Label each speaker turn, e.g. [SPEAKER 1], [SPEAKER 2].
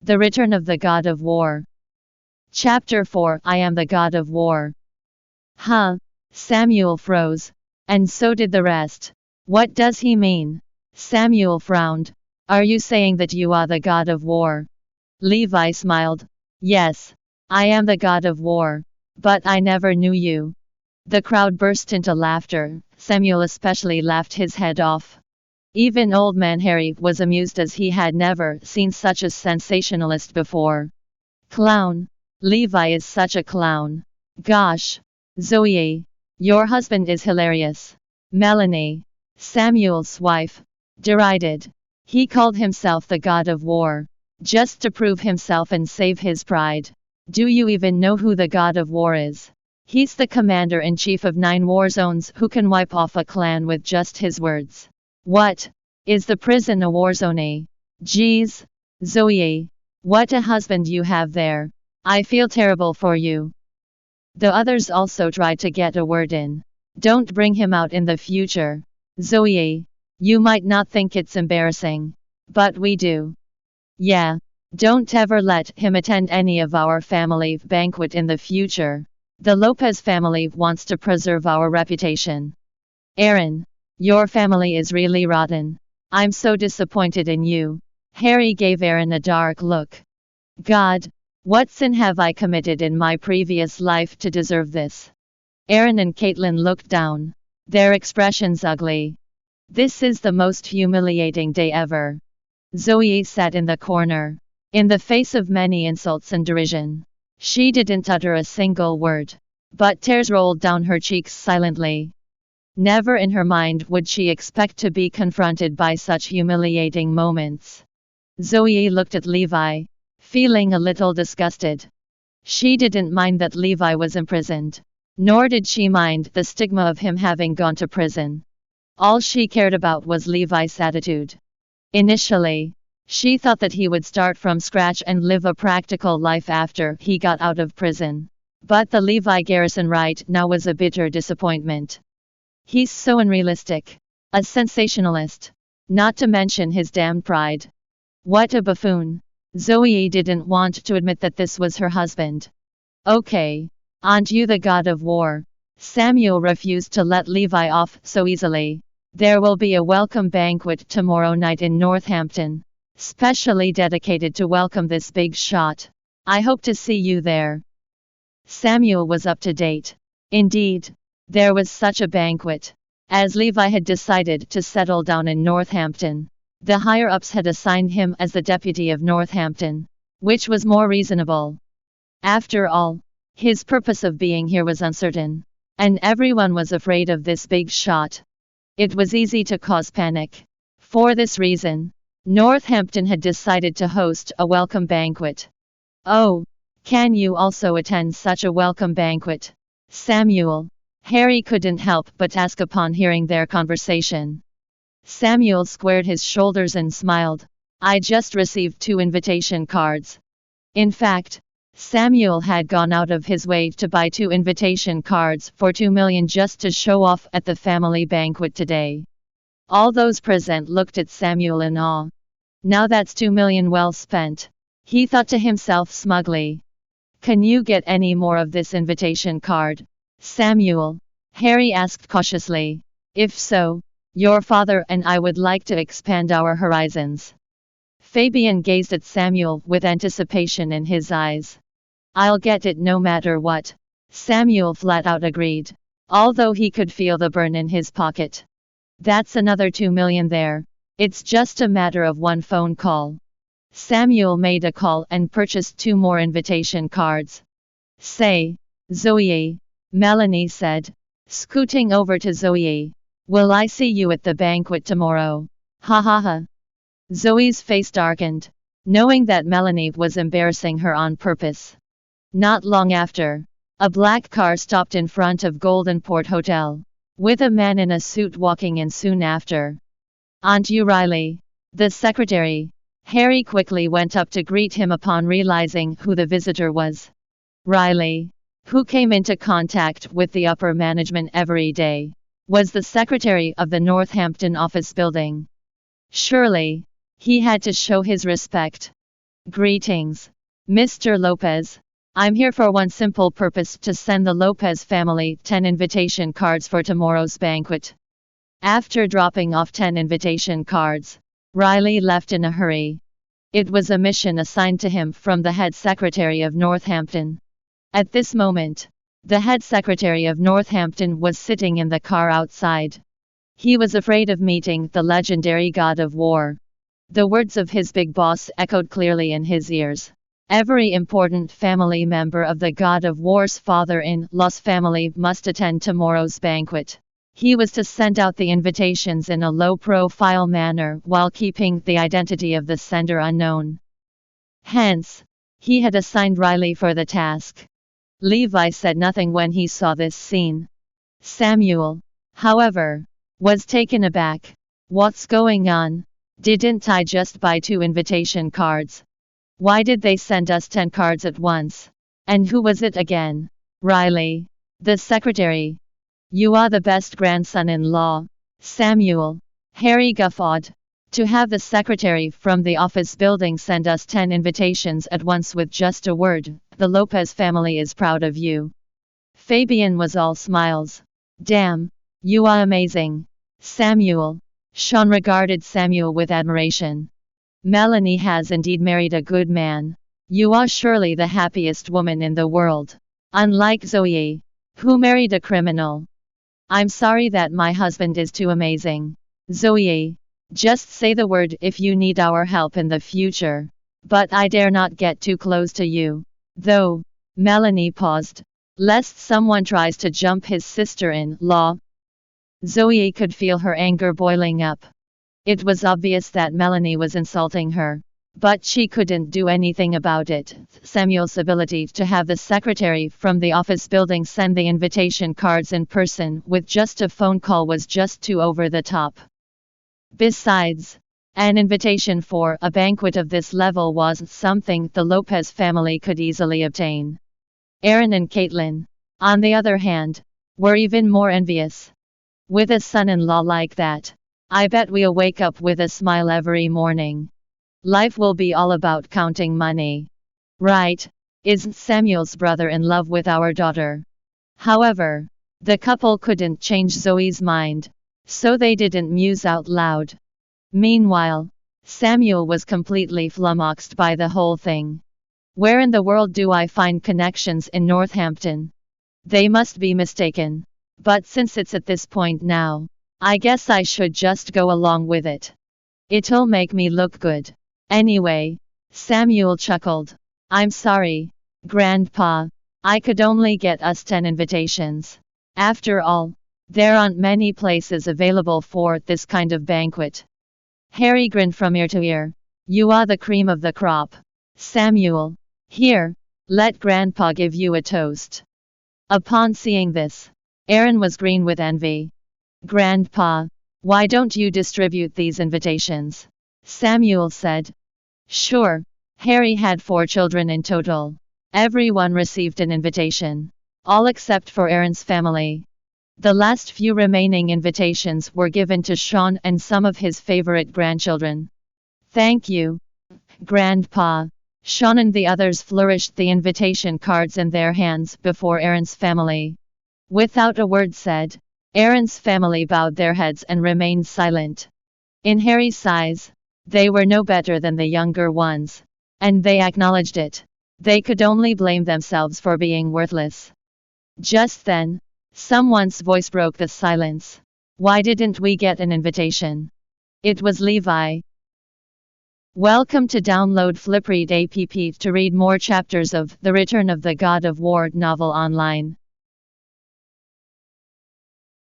[SPEAKER 1] The Return of the God of War. Chapter 4. I am the God of War. Huh? Samuel froze. And so did the rest. What does he mean? Samuel frowned. Are you saying that you are the God of War? Levi smiled. Yes. I am the God of War. But I never knew you. The crowd burst into laughter. Samuel especially laughed his head off. Even old man Harry was amused as he had never seen such a sensationalist before. Clown. Levi is such a clown. Gosh. Zoe. Your husband is hilarious. Melanie, Samuel's wife, derided. He called himself the God of War. Just to prove himself and save his pride. Do you even know who the God of War is? He's the commander-in-chief of 9 war zones who can wipe off a clan with just his words. What? Is the prison a war zone? Geez. Zoe. What a husband you have there. I feel terrible for you. The others also tried to get a word in. Don't bring him out in the future. Zoe. You might not think it's embarrassing. But we do. Yeah. Don't ever let him attend any of our family banquet in the future. The Lopez family wants to preserve our reputation. Aaron. Your family is really rotten. I'm so disappointed in you. Harry gave Aaron a dark look. God. What sin have I committed in my previous life to deserve this? Aaron and Caitlin looked down. Their expressions ugly. This is the most humiliating day ever. Zoe sat in the corner. In the face of many insults and derision. She didn't utter a single word. But tears rolled down her cheeks silently. Never in her mind would she expect to be confronted by such humiliating moments. Zoe looked at Levi, feeling a little disgusted. She didn't mind that Levi was imprisoned. Nor did she mind the stigma of him having gone to prison. All she cared about was Levi's attitude. Initially, she thought that he would start from scratch and live a practical life after he got out of prison. But the Levi Garrison right now was a bitter disappointment. He's so unrealistic. A sensationalist. Not to mention his damned pride. What a buffoon. Zoe didn't want to admit that this was her husband. Okay. Aren't you the God of War? Samuel refused to let Levi off so easily. There will be a welcome banquet tomorrow night in Northampton. Specially dedicated to welcome this big shot. I hope to see you there. Samuel was up to date. Indeed. There was such a banquet. As Levi had decided to settle down in Northampton, the higher-ups had assigned him as the deputy of Northampton, which was more reasonable. After all, his purpose of being here was uncertain, and everyone was afraid of this big shot. It was easy to cause panic. For this reason, Northampton had decided to host a welcome banquet. Oh, can you also attend such a welcome banquet? Samuel. Harry couldn't help but ask upon hearing their conversation. Samuel squared his shoulders and smiled. I just received 2 invitation cards. In fact, Samuel had gone out of his way to buy 2 invitation cards for $2 million just to show off at the family banquet today. All those present looked at Samuel in awe. Now that's $2 million well spent. He thought to himself smugly. Can you get any more of this invitation card? Samuel, Harry asked cautiously. If so, your father and I would like to expand our horizons. Fabian gazed at Samuel with anticipation in his eyes. I'll get it no matter what. Samuel flat out agreed, although he could feel the burn in his pocket. That's another $2 million there. It's just a matter of one phone call. Samuel made a call and purchased 2 more invitation cards. Say, Zoe, Melanie said, scooting over to Zoe. Will I see you at the banquet tomorrow? Ha ha ha. Zoe's face darkened, knowing that Melanie was embarrassing her on purpose. Not long after, a black car stopped in front of Golden Port Hotel, with a man in a suit walking in soon after. Aren't you Riley? The secretary. Harry quickly went up to greet him upon realizing who the visitor was. Riley, who came into contact with the upper management every day, was the secretary of the Northampton office building. Surely, he had to show his respect. Greetings, Mr. Lopez. I'm here for one simple purpose: to send the Lopez family 10 invitation cards for tomorrow's banquet. After dropping off 10 invitation cards, Riley left in a hurry. It was a mission assigned to him from the head secretary of Northampton. At this moment, the head secretary of Northampton was sitting in the car outside. He was afraid of meeting the legendary god of war. The words of his big boss echoed clearly in his ears. Every important family member of the god of war's father-in-law's family must attend tomorrow's banquet. He was to send out the invitations in a low-profile manner while keeping the identity of the sender unknown. Hence, he had assigned Riley for the task. Levi said nothing when he saw this scene. Samuel, however, was taken aback. What's going on? Didn't I just buy 2 invitation cards? Why did they send us 10 cards at once? And who was it again? Riley, the secretary. You are the best grandson-in-law, Samuel. Harry guffawed. To have the secretary from the office building send us 10 invitations at once with just a word, the Lopez family is proud of you. Fabian was all smiles. Damn, you are amazing, Samuel. Sean regarded Samuel with admiration. Melanie has indeed married a good man. You are surely the happiest woman in the world. Unlike Zoe, who married a criminal. I'm sorry that my husband is too amazing. Zoe, just say the word if you need our help in the future. But I dare not get too close to you. Though, Melanie paused, lest someone tries to jump his sister-in-law. Zoe could feel her anger boiling up. It was obvious that Melanie was insulting her. But she couldn't do anything about it. Samuel's ability to have the secretary from the office building send the invitation cards in person with just a phone call was just too over the top. Besides, an invitation for a banquet of this level was something the Lopez family could easily obtain. Aaron and Caitlin, on the other hand, were even more envious. With a son-in-law like that, I bet we'll wake up with a smile every morning. Life will be all about counting money. Right? Isn't Samuel's brother in love with our daughter? However, the couple couldn't change Zoe's mind, so they didn't muse out loud. Meanwhile, Samuel was completely flummoxed by the whole thing. Where in the world do I find connections in Northampton? They must be mistaken. But since it's at this point now, I guess I should just go along with it. It'll make me look good. Anyway, Samuel chuckled. I'm sorry, Grandpa. I could only get us 10 invitations. After all, there aren't many places available for this kind of banquet. Harry grinned from ear to ear. You are the cream of the crop, Samuel. Here, let Grandpa give you a toast. Upon seeing this, Aaron was green with envy. Grandpa, why don't you distribute these invitations? Samuel said. Sure. Harry had 4 children in total. Everyone received an invitation. All except for Aaron's family. The last few remaining invitations were given to Sean and some of his favorite grandchildren. Thank you, Grandpa. Sean and the others flourished the invitation cards in their hands before Aaron's family. Without a word said, Aaron's family bowed their heads and remained silent. In Harry's eyes, they were no better than the younger ones. And they acknowledged it. They could only blame themselves for being worthless. Just then, someone's voice broke the silence. Why didn't we get an invitation? It was Levi. Welcome to download Flipread app to read more chapters of The Return of the God of War novel online.